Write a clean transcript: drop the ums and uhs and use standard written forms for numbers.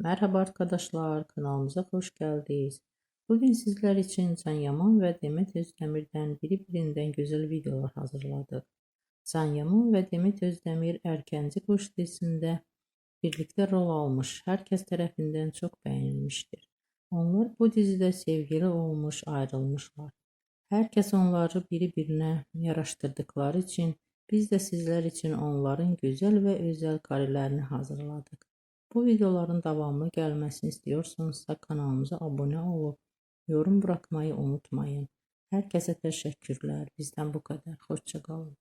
Merhaba arkadaşlar, kanalımıza hoş geldiniz. Bugün sizler için Can Yaman ve Demet Özdemir'den birbirinden güzel videolar hazırladık. Can Yaman ve Demet Özdemir Erkenci Kuş dizisinde birlikte rol almış, herkes tarafından çok beğenilmiştir. Onlar bu dizide sevgili olmuş, ayrılmışlar. Herkes onları birbirine yaraştırdıkları için biz de sizler için onların güzel ve özel karelerini hazırladık. Bu videoların devamlı gelmesini istiyorsanız kanalımıza abone olup yorum bırakmayı unutmayın. Herkese teşekkürler. Bizden bu kadar. Hoşça kalın.